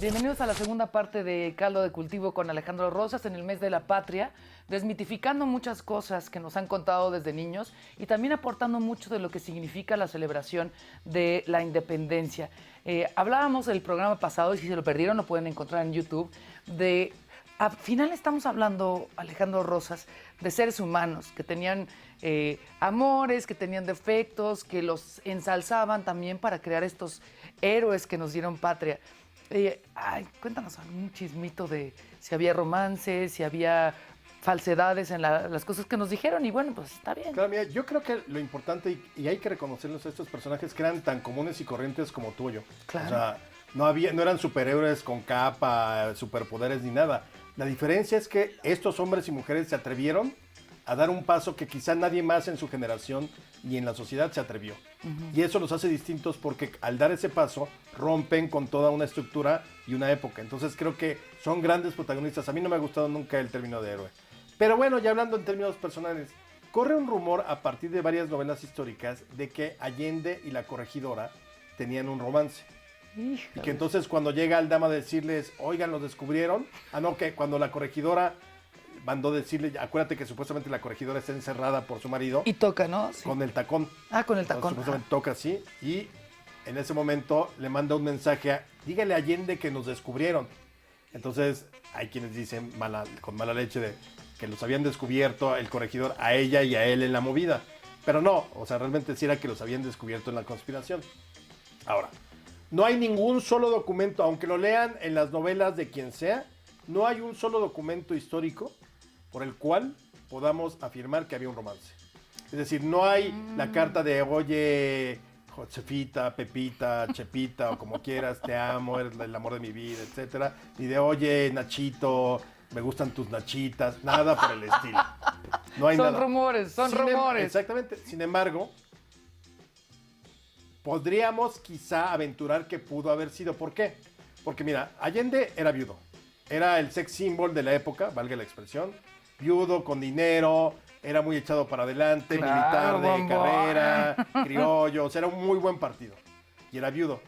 Bienvenidos a la segunda parte de Caldo de Cultivo con Alejandro Rosas en el mes de la patria, desmitificando muchas cosas que nos han contado desde niños y también aportando mucho de lo que significa la celebración de la independencia. Hablábamos el programa pasado, y si se lo perdieron lo pueden encontrar en YouTube, al final estamos hablando, Alejandro Rosas, de seres humanos que tenían amores, que tenían defectos, que los ensalzaban también para crear estos héroes que nos dieron patria. Cuéntanos algún chismito de si había romances, si había falsedades en las cosas que nos dijeron y bueno, pues está bien. Claro, mira, yo creo que lo importante, y hay que reconocerlos a estos personajes que eran tan comunes y corrientes como tú o yo. Claro. O sea, no eran superhéroes con capa, superpoderes ni nada. La diferencia es que estos hombres y mujeres se atrevieron a dar un paso que quizá nadie más en su generación y en la sociedad se atrevió. Y eso los hace distintos porque al dar ese paso rompen con toda una estructura y una época. Entonces creo que son grandes protagonistas. A mí no me ha gustado nunca el término de héroe. Pero bueno, ya hablando en términos personales, corre un rumor a partir de varias novelas históricas de que Allende y la Corregidora tenían un romance. Híjole. Y que entonces cuando llega Aldama a decirles, oigan, ¿los descubrieron? Que cuando la Corregidora mandó decirle, acuérdate que supuestamente la Corregidora está encerrada por su marido. Y toca, ¿no? Sí. Con el tacón. Con el tacón. Supuestamente toca así. Y en ese momento le manda un mensaje, dígale a Allende que nos descubrieron. Entonces hay quienes dicen con mala leche de que los habían descubierto el Corregidor a ella y a él en la movida. Pero no, o sea, realmente sí era que los habían descubierto en la conspiración. Ahora, no hay ningún solo documento, aunque lo lean en las novelas de quien sea, no hay un solo documento histórico por el cual podamos afirmar que había un romance. Es decir, no hay la carta de, oye, Josefita, Pepita, Chepita, o como quieras, te amo, eres el amor de mi vida, etcétera, ni de, oye, Nachito, me gustan tus nachitas, nada por el estilo. No hay nada. Son rumores. Exactamente. Sin embargo, podríamos quizá aventurar que pudo haber sido. ¿Por qué? Porque mira, Allende era viudo. Era el sex symbol de la época, valga la expresión. Viudo, con dinero, era muy echado para adelante, Claro, militar de bombón. carrera, criollo, o sea, era un muy buen partido. Y era viudo.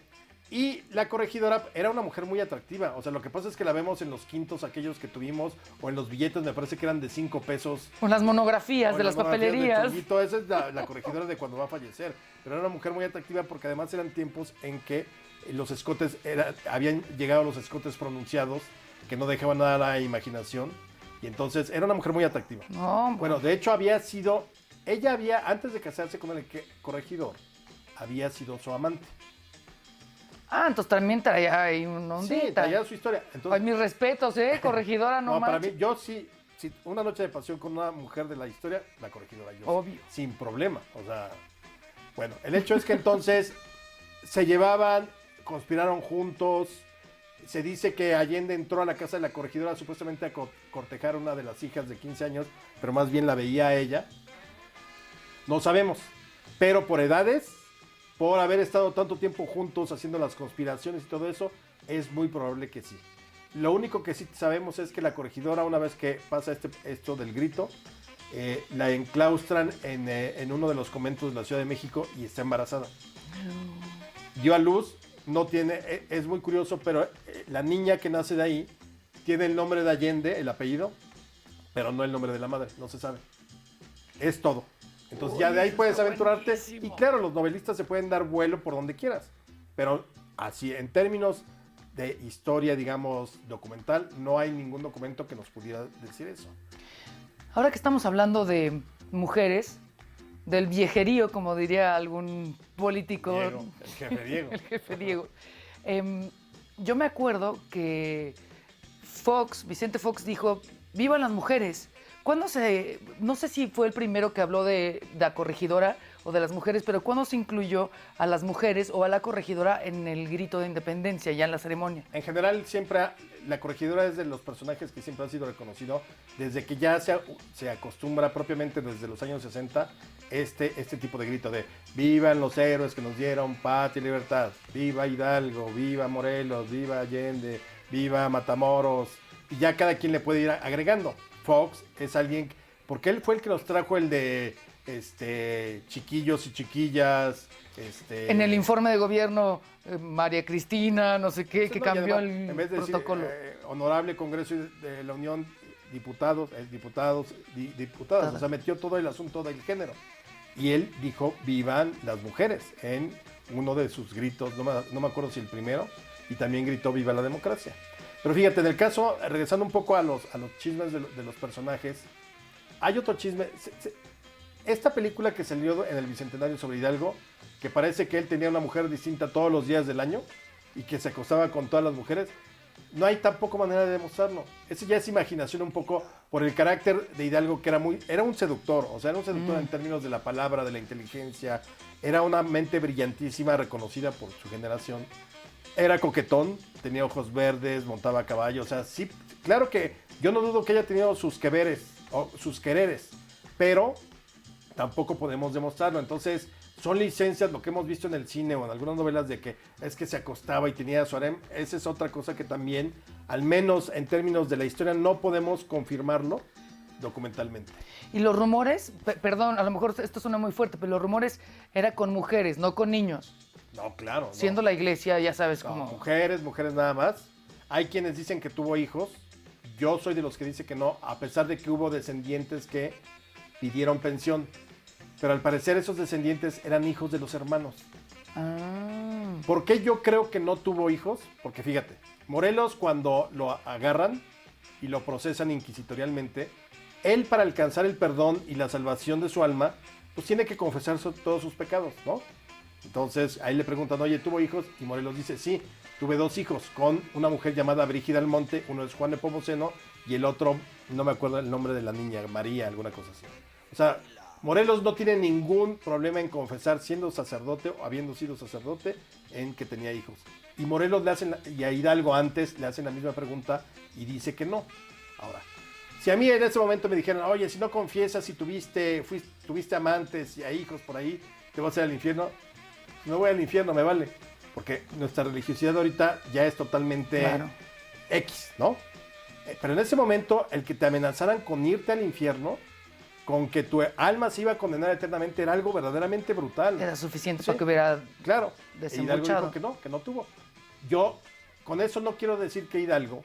Y la Corregidora era una mujer muy atractiva. O sea, lo que pasa es que la vemos en los quintos aquellos que tuvimos, o en los billetes, me parece que eran de 5 pesos. Con las monografías O de en las monografías de papelerías. Chonguito. Esa es la Corregidora de cuando va a fallecer. Pero era una mujer muy atractiva porque además eran tiempos en que los escotes, habían llegado los escotes pronunciados, que no dejaban nada a la imaginación. Y entonces era una mujer muy atractiva. No, Bueno, de hecho antes de casarse con el Corregidor, había sido su amante. entonces también traía ahí una ondita. Sí, traía su historia. Entonces, Ay, mis respetos, corregidora, no para manches. mí, yo sí, una noche de pasión con una mujer de la historia, la Corregidora, yo Obvio. sí, sin problema. O sea, bueno, el hecho es que entonces se llevaban, conspiraron juntos. Se dice que Allende entró a la casa de la Corregidora supuestamente a cortejar a una de las hijas de 15 años, pero más bien la veía a ella. No sabemos, pero por edades, por haber estado tanto tiempo juntos haciendo las conspiraciones y todo eso, es muy probable que sí. Lo único que sí sabemos es que la Corregidora, una vez que pasa esto del grito, la enclaustran en uno de los conventos de la Ciudad de México y está embarazada. Dio a luz, es muy curioso, pero la niña que nace de ahí tiene el nombre de Allende, el apellido, pero no el nombre de la madre, no se sabe. Es todo. Entonces ya de ahí puedes aventurarte. buenísimo. Y claro, los novelistas se pueden dar vuelo por donde quieras. Pero así, en términos de historia, digamos, documental, no hay ningún documento que nos pudiera decir eso. Ahora que estamos hablando de mujeres, del viejerío, como diría algún político. Diego, el jefe Diego. El jefe Diego. Yo me acuerdo que Vicente Fox dijo, ¡vivan las mujeres! No sé si fue el primero que habló de la Corregidora o de las mujeres, pero ¿cuándo se incluyó a las mujeres o a la Corregidora en el grito de independencia, ya en la ceremonia? En general, siempre la Corregidora es de los personajes que siempre han sido reconocidos desde que ya se acostumbra propiamente desde los años 60 este tipo de grito de vivan los héroes que nos dieron patria y libertad, viva Hidalgo, viva Morelos, viva Allende, viva Matamoros, y ya cada quien le puede ir agregando. Fox es alguien, porque él fue el que nos trajo el de chiquillos y chiquillas. En el informe de gobierno, María Cristina, no sé qué, que No, cambió además, el en vez de protocolo. decir, Honorable Congreso de la Unión, diputadas, o sea, metió todo el asunto del género. Y él dijo, vivan las mujeres, en uno de sus gritos, no me acuerdo si el primero, y también gritó, viva la democracia. Pero fíjate, en el caso, regresando un poco a los chismes de los personajes, hay otro chisme. Esta película que salió en el Bicentenario sobre Hidalgo, que parece que él tenía una mujer distinta todos los días del año y que se acostaba con todas las mujeres, no hay tampoco manera de demostrarlo. Eso ya es imaginación un poco por el carácter de Hidalgo, que era un seductor, o sea, era un seductor en términos de la palabra, de la inteligencia, era una mente brillantísima, reconocida por su generación. Era coquetón, tenía ojos verdes, montaba a caballo, o sea, sí, claro que yo no dudo que haya tenido sus quereres, pero tampoco podemos demostrarlo. Entonces, son licencias, lo que hemos visto en el cine o en algunas novelas de que es que se acostaba y tenía su harem. Esa es otra cosa que también, al menos en términos de la historia, no podemos confirmarlo documentalmente. Y los rumores, perdón, a lo mejor esto suena muy fuerte, pero los rumores era con mujeres, no con niños. No, claro. Siendo la iglesia, ya sabes No, cómo. mujeres nada más. Hay quienes dicen que tuvo hijos. Yo soy de los que dice que no, a pesar de que hubo descendientes que pidieron pensión. Pero al parecer esos descendientes eran hijos de los hermanos. Ah. ¿Por qué yo creo que no tuvo hijos? Porque fíjate, Morelos cuando lo agarran y lo procesan inquisitorialmente, él para alcanzar el perdón y la salvación de su alma, pues tiene que confesar todos sus pecados, ¿no? Entonces ahí le preguntan, oye, ¿tuvo hijos? Y Morelos dice, sí, tuve 2 hijos con una mujer llamada Brígida Almonte, uno es Juan Nepomuceno y el otro, no me acuerdo el nombre de la niña, María, alguna cosa así. O sea, Morelos no tiene ningún problema en confesar siendo sacerdote o habiendo sido sacerdote en que tenía hijos. Y Morelos y a Hidalgo antes le hacen la misma pregunta y dice que no. Ahora, si a mí en ese momento me dijeran, oye, si no confiesas, si tuviste amantes y a hijos por ahí, te vas a ir al infierno, me voy al infierno, me vale. Porque nuestra religiosidad ahorita ya es totalmente Claro. X, ¿no? Pero en ese momento, el que te amenazaran con irte al infierno, con que tu alma se iba a condenar eternamente, era algo verdaderamente brutal. Era suficiente Sí. para que hubiera Claro. desembuchado. Hidalgo dijo que no tuvo. Yo, con eso no quiero decir que Hidalgo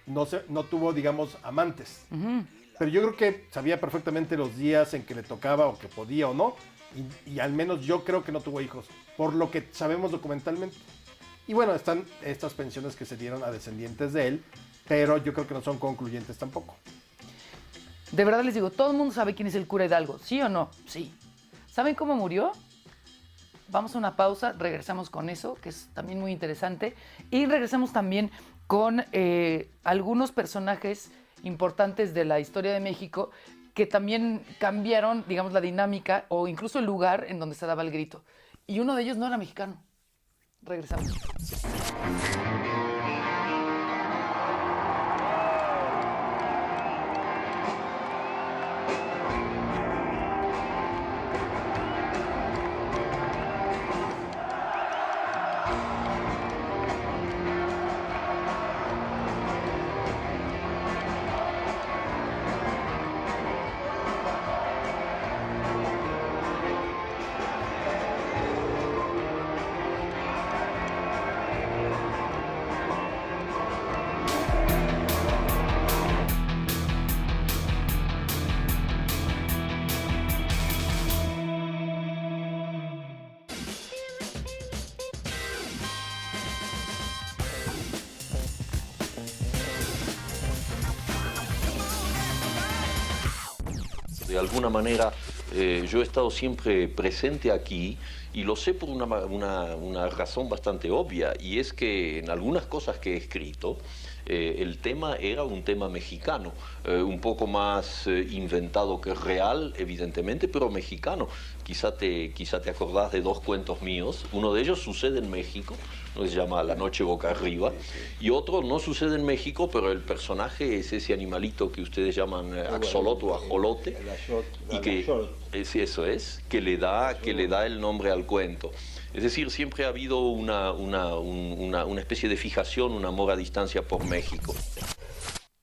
no tuvo, digamos, amantes. Ujú. Pero yo creo que sabía perfectamente los días en que le tocaba o que podía o no. Y al menos yo creo que no tuvo hijos, por lo que sabemos documentalmente. Y bueno, están estas pensiones que se dieron a descendientes de él, pero yo creo que no son concluyentes tampoco. De verdad les digo, todo el mundo sabe quién es el cura Hidalgo, ¿sí o no? Sí. ¿Saben cómo murió? Vamos a una pausa, regresamos con eso, que es también muy interesante. Y regresamos también con algunos personajes importantes de la historia de México que también cambiaron, digamos, la dinámica o incluso el lugar en donde se daba el grito. Y uno de ellos no era mexicano. Regresamos. De alguna manera, yo he estado siempre presente aquí y lo sé por una razón bastante obvia, y es que en algunas cosas que he escrito, el tema era un tema mexicano, un poco más inventado que real, evidentemente, pero mexicano. Quizá te acordás de 2 cuentos míos. Uno de ellos sucede en México, se llama La noche boca arriba, y otro no sucede en México, pero el personaje es ese animalito que ustedes llaman axolotl o ajolote, y que eso es, que le da el nombre al cuento. Es decir, siempre ha habido una especie de fijación, un amor a distancia por México.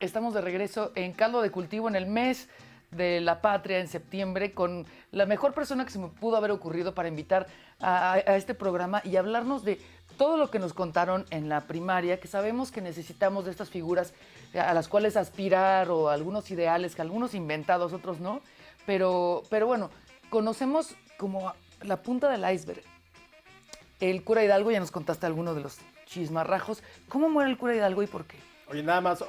Estamos de regreso en Caldo de Cultivo en el mes de la Patria en septiembre con la mejor persona que se me pudo haber ocurrido para invitar a este programa y hablarnos de todo lo que nos contaron en la primaria, que sabemos que necesitamos de estas figuras a las cuales aspirar o algunos ideales, que algunos inventados, otros no, pero bueno, conocemos como la punta del iceberg. El cura Hidalgo, ya nos contaste algunos de los chismarrajos. ¿Cómo muere el cura Hidalgo y por qué? Oye, nada más,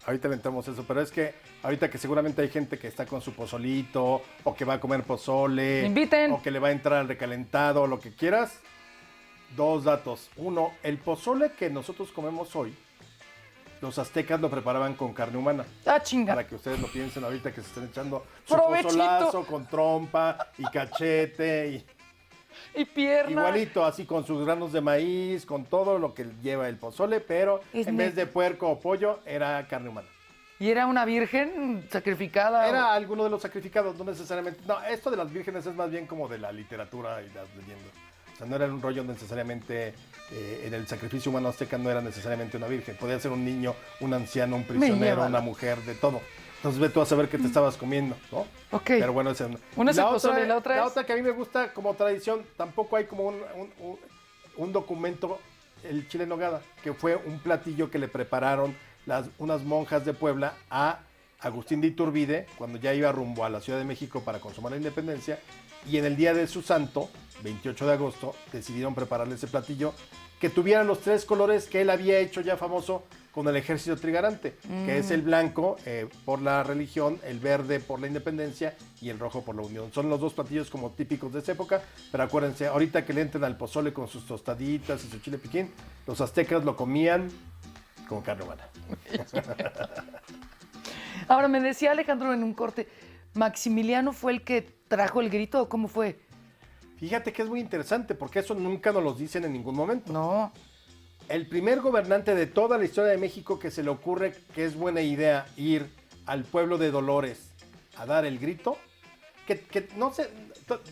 ahorita le entramos eso, pero es que ahorita que seguramente hay gente que está con su pozolito, o que va a comer pozole, ¡Me inviten! o que le va a entrar al recalentado, lo que quieras. Dos datos. Uno, el pozole que nosotros comemos hoy, los aztecas lo preparaban con carne humana. ¡Ah, chinga! Para que ustedes lo piensen ahorita que se estén echando su ¡Provechito! pozolazo con trompa y cachete Y pierna. igualito, así con sus granos de maíz, con todo lo que lleva el pozole, pero Es en vez neta. de puerco o pollo, era carne humana. ¿Y era una virgen sacrificada? Era alguno de los sacrificados, no necesariamente. No, esto de las vírgenes es más bien como de la literatura y las leyendas. O sea, no era un rollo necesariamente, en el sacrificio humano azteca no era necesariamente una virgen. Podía ser un niño, un anciano, un prisionero, lleva. una mujer, de todo. Entonces ve tú a saber qué te estabas comiendo, ¿no? Ok. Pero bueno, ese es Una es el pozole y la otra es... otra que a mí me gusta como tradición, tampoco hay como un documento, el chile en nogada, que fue un platillo que le prepararon unas monjas de Puebla a Agustín de Iturbide cuando ya iba rumbo a la Ciudad de México para consumar la independencia, y en el día de su santo, 28 de agosto, decidieron prepararle ese platillo que tuviera los tres colores que él había hecho ya famoso con el ejército trigarante, que es el blanco por la religión, el verde por la independencia y el rojo por la unión. Son los dos platillos como típicos de esa época, pero acuérdense, ahorita que le entren al pozole con sus tostaditas y su chile piquín, los aztecas lo comían con carne humana. Ahora, me decía Alejandro en un corte, ¿Maximiliano fue el que trajo el grito o cómo fue? Fíjate que es muy interesante porque eso nunca nos lo dicen en ningún momento. No. El primer gobernante de toda la historia de México que se le ocurre que es buena idea ir al pueblo de Dolores a dar el grito, que no sé,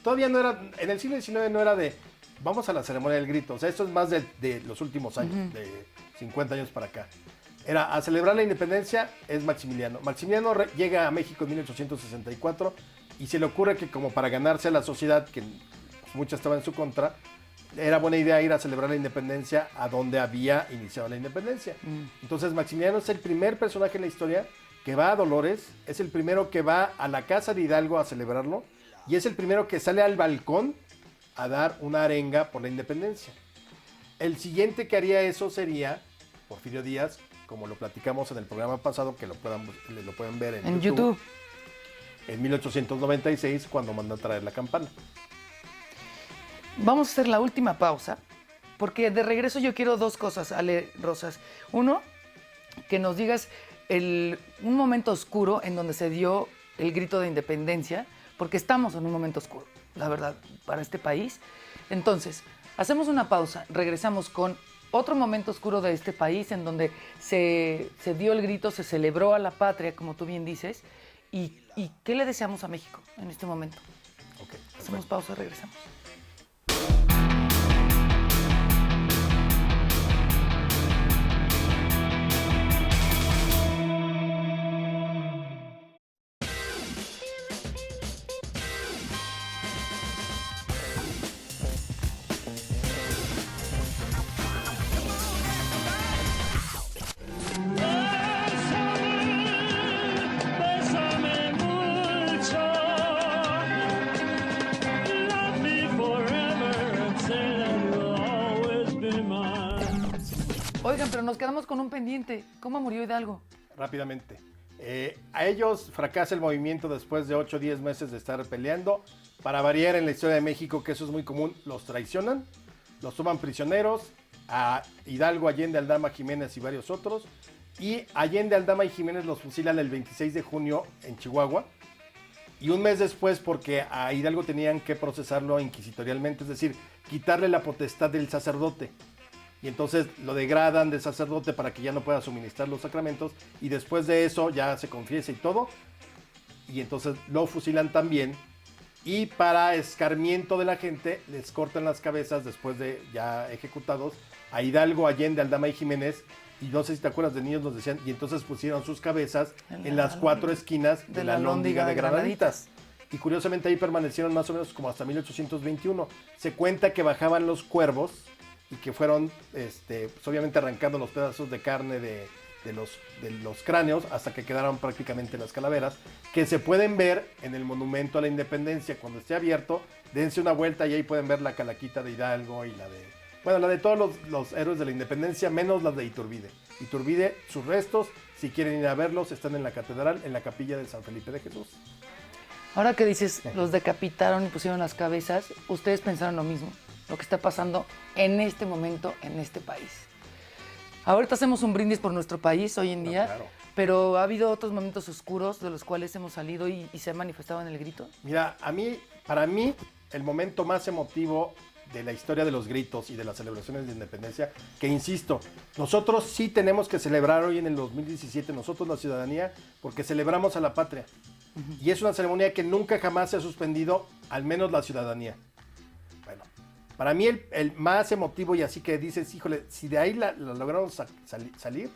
todavía no era, en el siglo XIX no era de, vamos a la ceremonia del grito, o sea, esto es más de los últimos años, de 50 años para acá. Era a celebrar la independencia, es Maximiliano. Maximiliano llega a México en 1864 y se le ocurre que como para ganarse a la sociedad, que pues, mucha estaba en su contra, era buena idea ir a celebrar la independencia a donde había iniciado la independencia. Entonces Maximiliano es el primer personaje en la historia que va a Dolores, es el primero que va a la casa de Hidalgo a celebrarlo y es el primero que sale al balcón a dar una arenga por la independencia. El siguiente que haría eso sería Porfirio Díaz, como lo platicamos en el programa pasado, que lo pueden ver en YouTube. En 1896, cuando mandó a traer la campana. Vamos a hacer la última pausa, porque de regreso yo quiero dos cosas, Ale Rosas. Uno, que nos digas un momento oscuro en donde se dio el grito de independencia, porque estamos en un momento oscuro, la verdad, para este país. Entonces, hacemos una pausa, regresamos con otro momento oscuro de este país en donde se dio el grito, se celebró a la patria, como tú bien dices, y ¿qué le deseamos a México en este momento? Okay, hacemos pausa y regresamos. Oigan, pero nos quedamos con un pendiente. ¿Cómo murió Hidalgo? Rápidamente. A ellos fracasa el movimiento después de 8 o 10 meses de estar peleando. Para variar en la historia de México, que eso es muy común, los traicionan, los toman prisioneros, a Hidalgo, Allende, Aldama, Jiménez y varios otros. Y Allende, Aldama y Jiménez los fusilan el 26 de junio en Chihuahua. Y un mes después, porque a Hidalgo tenían que procesarlo inquisitorialmente, es decir, quitarle la potestad del sacerdote. Y entonces lo degradan de sacerdote para que ya no pueda suministrar los sacramentos. Y después de eso ya se confiesa y todo. Y entonces lo fusilan también. Y para escarmiento de la gente, les cortan las cabezas después de ya ejecutados a Hidalgo, Allende, Aldama y Jiménez. y no sé si te acuerdas, de niños nos decían, y entonces pusieron sus cabezas en las alhóndiga. 4 esquinas de la alhóndiga de Granaditas. Granaditas. Y curiosamente ahí permanecieron más o menos como hasta 1821. Se cuenta que bajaban los cuervos y que fueron, pues obviamente arrancando los pedazos de carne de los cráneos hasta que quedaron prácticamente las calaveras, que se pueden ver en el Monumento a la Independencia cuando esté abierto. Dense una vuelta y ahí pueden ver la calaquita de Hidalgo y la de todos los héroes de la Independencia, menos las de Iturbide. Iturbide, sus restos, si quieren ir a verlos, están en la catedral, en la capilla de San Felipe de Jesús. Ahora que dices, los decapitaron y pusieron las cabezas, ustedes pensaron lo mismo, lo que está pasando en este momento en este país. Ahorita hacemos un brindis por nuestro país hoy en día, claro. pero ¿ha habido otros momentos oscuros de los cuales hemos salido y se ha manifestado en el grito? Mira, para mí, el momento más emotivo de la historia de los gritos y de las celebraciones de independencia, que insisto, nosotros sí tenemos que celebrar hoy en el 2017, nosotros la ciudadanía, porque celebramos a la patria. Y es una ceremonia que nunca jamás se ha suspendido, al menos la ciudadanía. Bueno, para mí el más emotivo y así que dices, híjole, si de ahí la logramos salir,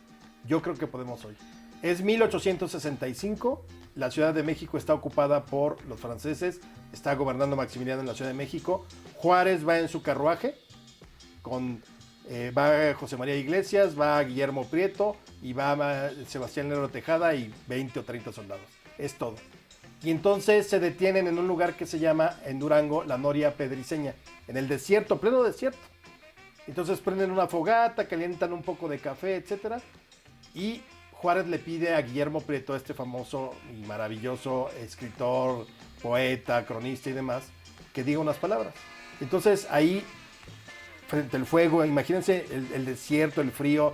yo creo que podemos hoy. Es 1865, la Ciudad de México está ocupada por los franceses, está gobernando Maximiliano en la Ciudad de México, Juárez va en su carruaje, va José María Iglesias, va Guillermo Prieto y va Sebastián Lerdo Tejada y 20 o 30 soldados. Es todo. Y entonces se detienen en un lugar que se llama, en Durango, la Noria Pedriceña, en el desierto, pleno desierto. Entonces prenden una fogata, calientan un poco de café, etc. Y Juárez le pide a Guillermo Prieto, este famoso y maravilloso escritor, poeta, cronista y demás, que diga unas palabras. Entonces ahí, frente al fuego, imagínense el desierto, el frío,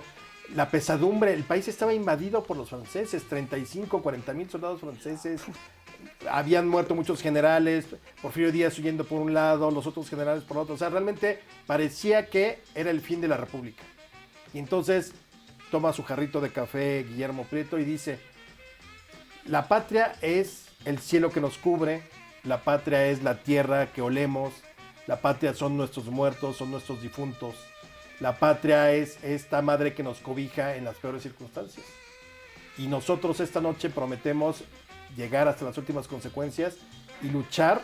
la pesadumbre, el país estaba invadido por los franceses, 35, 40 mil soldados franceses, habían muerto muchos generales, Porfirio Díaz huyendo por un lado, los otros generales por otro, o sea, realmente parecía que era el fin de la República. Y entonces toma su jarrito de café Guillermo Prieto y dice, la patria es el cielo que nos cubre, la patria es la tierra que olemos, la patria son nuestros muertos, son nuestros difuntos. La patria es esta madre que nos cobija en las peores circunstancias. Y nosotros esta noche prometemos llegar hasta las últimas consecuencias y luchar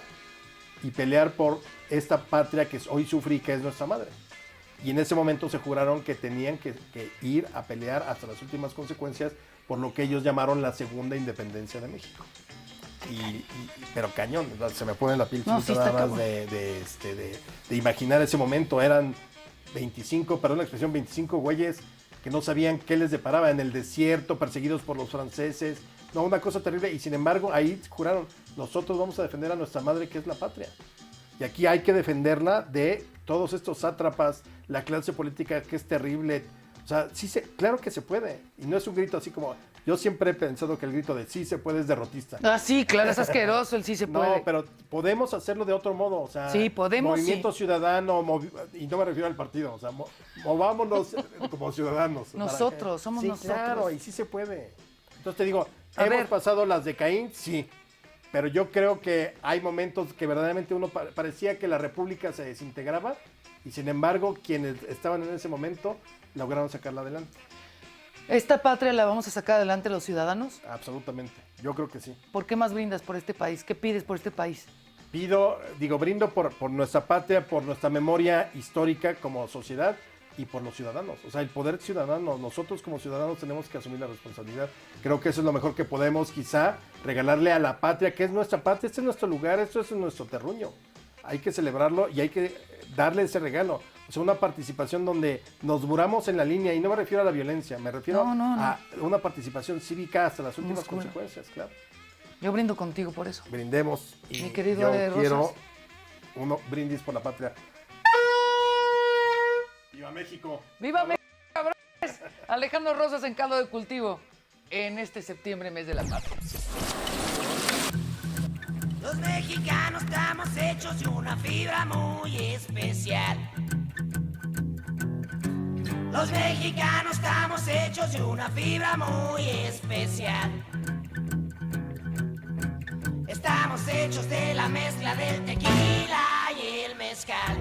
y pelear por esta patria que hoy sufre y que es nuestra madre. Y en ese momento se juraron que tenían que ir a pelear hasta las últimas consecuencias por lo que ellos llamaron la segunda independencia de México. Pero cañón, se me pone la piel nada más de imaginar ese momento. Eran 25 güeyes que no sabían qué les deparaba en el desierto, perseguidos por los franceses. No, una cosa terrible. Y sin embargo, ahí juraron, nosotros vamos a defender a nuestra madre, que es la patria. Y aquí hay que defenderla de todos estos sátrapas, la clase política que es terrible. O sea, claro que se puede. Y no es un grito así como... Yo siempre he pensado que el grito de sí se puede es derrotista. Ah, sí, claro, es asqueroso el sí se puede. No, pero podemos hacerlo de otro modo, o sea, sí, podemos, movimiento ciudadano, y no me refiero al partido, o sea, movámonos como ciudadanos. Nosotros, somos nosotros. Claro, y sí se puede. Entonces te digo, hemos pasado las de Caín, sí, pero yo creo que hay momentos que verdaderamente uno parecía que la República se desintegraba, y sin embargo, quienes estaban en ese momento lograron sacarla adelante. ¿Esta patria la vamos a sacar adelante los ciudadanos? Absolutamente, yo creo que sí. ¿Por qué más brindas por este país? ¿Qué pides por este país? Brindo por nuestra patria, por nuestra memoria histórica como sociedad y por los ciudadanos. O sea, el poder ciudadano, nosotros como ciudadanos tenemos que asumir la responsabilidad. Creo que eso es lo mejor que podemos quizá regalarle a la patria, que es nuestra patria, este es nuestro lugar, esto es nuestro terruño. Hay que celebrarlo y hay que darle ese regalo. O sea, una participación donde nos muramos en la línea, y no me refiero a la violencia, me refiero a una participación cívica hasta las últimas consecuencias, claro. Yo brindo contigo por eso. Brindemos. Y mi querido yo quiero brindis por la patria. ¡Viva México! ¡Viva México, cabrones! Alejandro Rosas en Caldo de Cultivo en este septiembre, mes de la patria. Los mexicanos estamos hechos de una fibra muy especial. Los mexicanos estamos hechos de una fibra muy especial. Estamos hechos de la mezcla del tequila y el mezcal.